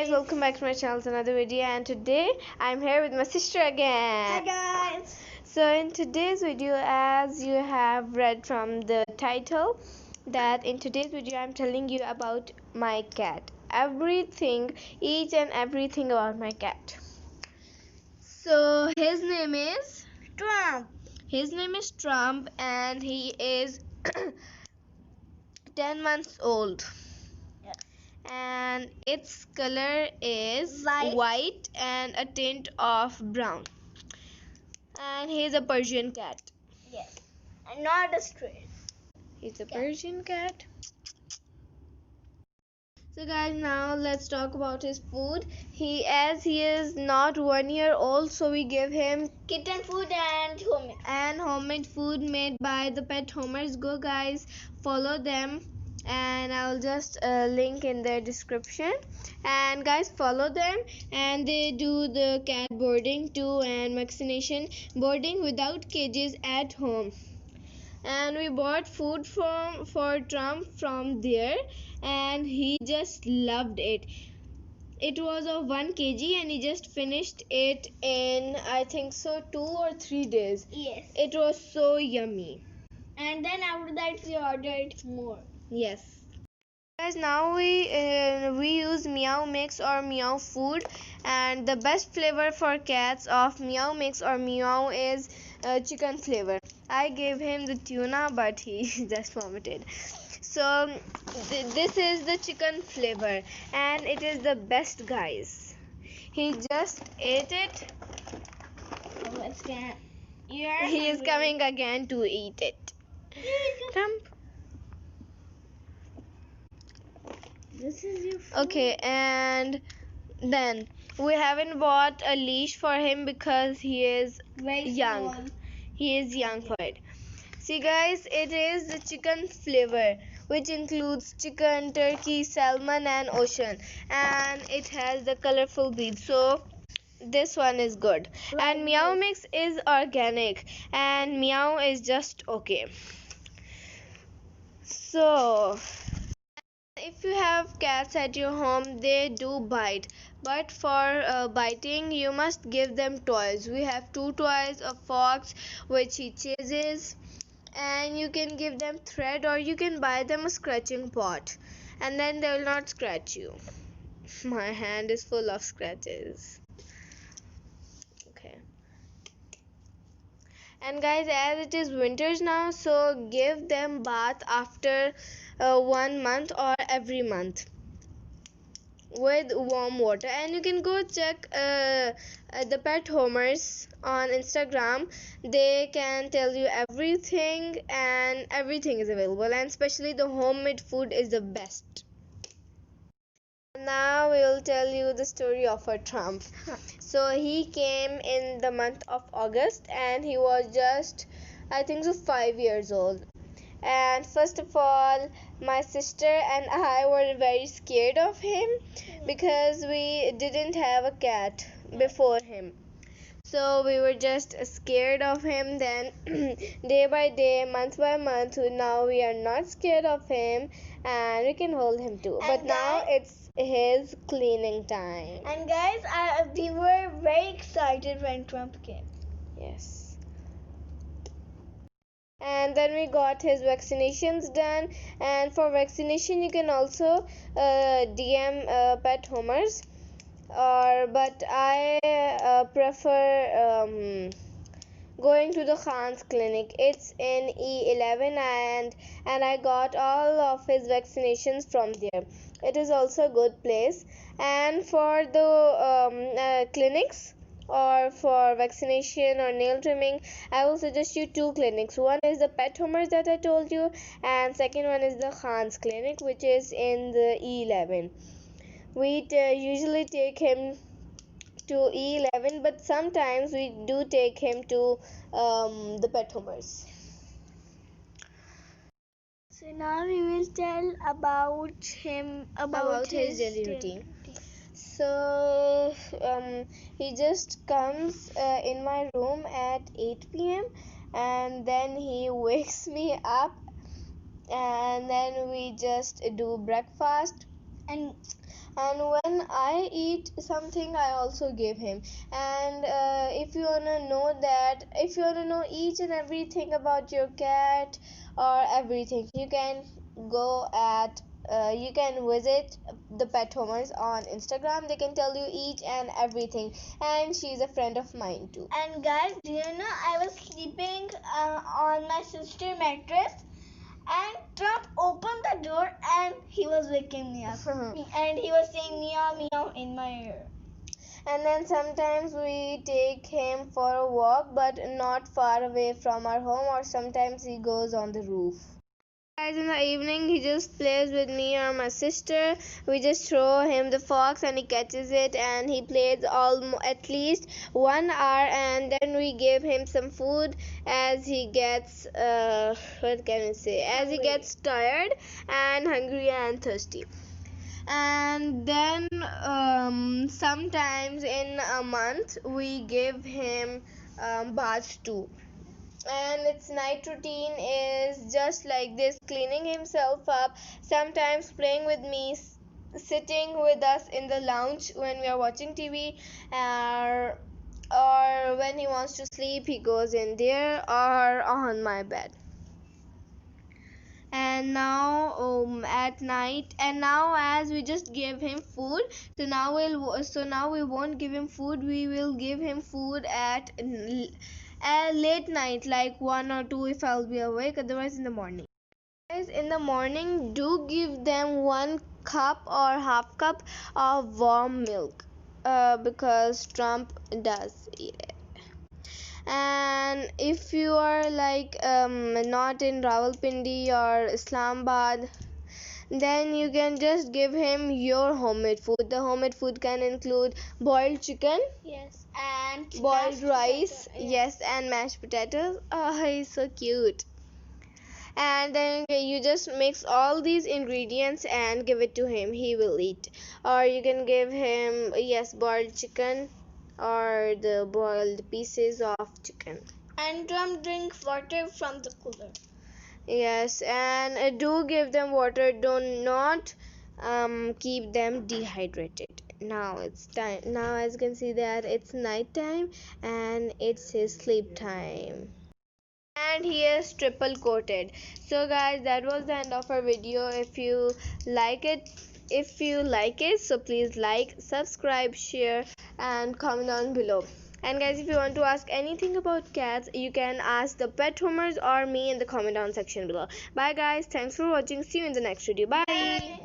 guys, welcome back to my channel to another video, and today I'm here with my sister again. Hi guys. So in today's video, as you have read from the title, that in today's video I'm telling you about my cat. Everything, each and everything about my cat. So his name is Trumppp. Trumppp, and he is 10 months old. Yes. And its color is White. and a tint of brown, and he's a Persian cat. Yes. And not a stray. He's a Cat. Persian cat. So guys, now let's talk about his food. As he is not 1 year old, so we give him Kitten food and homemade food made by the pet homers. Go guys, follow them, and I'll just link in their description. And guys, follow them, and they do the cat boarding too, and vaccination boarding without cages at home. And we bought food for Trump from there, and he just loved it. It was of 1 kg, and he just finished it in, I think so, 2 or 3 days. Yes. It was so yummy. And then after that we ordered more. Yes. Guys, now we use Meow Mix or Meow food, and the best flavor for cats of Meow Mix or Meow is chicken flavor. I gave him the tuna, but he just vomited. So this is the chicken flavor, and it is the best, guys. He just ate it. He is coming again to eat it. Trump. This is your food. Okay, and then we haven't bought a leash for him because he is Very young. small. He is young for it. See guys, it is the chicken flavor, which includes chicken, turkey, salmon and ocean, and it has the colorful beads. So this one is good. And Meow Mix is organic, and Meow is just okay. So if you have cats at your home, they do bite, but for biting you must give them toys. We have 2 toys, a fox which he chases, and you can give them thread, or you can buy them a scratching pot, and then they will not scratch you. My hand is full of scratches. Okay. And guys, as it is winters now, so give them bath after 1 month or every month with warm water. And you can go check the pet homers on Instagram. They can tell you everything, and everything is available, and especially the homemade food is the best. Now we will tell you the story of our Trump. So he came in the month of August, and he was just, I think so, 5 years old. And first of all, my sister and I were very scared of him because we didn't have a cat before him. So we were just scared of him. Then day by day, month by month, now we are not scared of him, and we can hold him too. But now it's his cleaning time. And guys, we were very excited when Trump came. Yes. And then we got his vaccinations done, and for vaccination you can also DM pet homers, but I prefer going to the Khan's clinic. It's in E11, and I got all of his vaccinations from there. It is also a good place. And for the clinics or for vaccination or nail trimming, I will suggest you 2 clinics. One is the pet homers that I told you, and second one is the Khan's clinic, which is in the E11. We usually take him to E11, but sometimes we do take him to the pet homers. So now we will tell about him, about his daily routine. So he just comes in my room at 8 p.m. and then he wakes me up, and then we just do breakfast. And and when I eat something I also give him. And if you wanna know each and everything about your cat or everything, you can go at you can visit the pet homers on Instagram. They can tell you each and everything, and she's a friend of mine too. And guys, do you know I was sleeping on my sister's mattress, and Trump opened the door and he was waking me up. And he was saying meow meow in my ear. And then sometimes we take him for a walk, but not far away from our home, or sometimes he goes on the roof. Guys, in the evening he just plays with me or my sister. We just throw him the fox and he catches it, and he plays at least 1 hour, and then we give him some food as he gets what can we say, as he gets tired and hungry and thirsty. And then sometimes in a month we give him baths too, and its night routine is just like this: cleaning himself up, sometimes playing with me, sitting with us in the lounge when we are watching TV, or when he wants to sleep he goes in there or on my bed. And now at night, and now as we just give him food, so now we won't give him food, we will give him food at late night, like 1 or 2 if I'll be awake, otherwise in the morning. Guys, in the morning do give them 1 cup or half cup of warm milk, because Trump does eat it. And if you are like not in Rawalpindi or Islamabad, then you can just give him your homemade food. The homemade food can include boiled chicken, Yes, and boiled rice, potato, yes, and mashed potatoes. Oh, he's so cute. And then you just mix all these ingredients and give it to him, he will eat. Or you can give him, yes, boiled chicken or the boiled pieces of chicken. And Trump drinks water from the cooler. Yes, and do give them water. Do not keep them dehydrated. Now it's time. Now, as you can see that it's night time and it's his sleep time. And he is triple coated. So guys, that was the end of our video. Like it if you like it, so please like, subscribe, share, and comment down below. And guys, if you want to ask anything about cats, you can ask the pet homers or me in the comment down section below. Bye guys, thanks for watching, see you in the next video. Bye.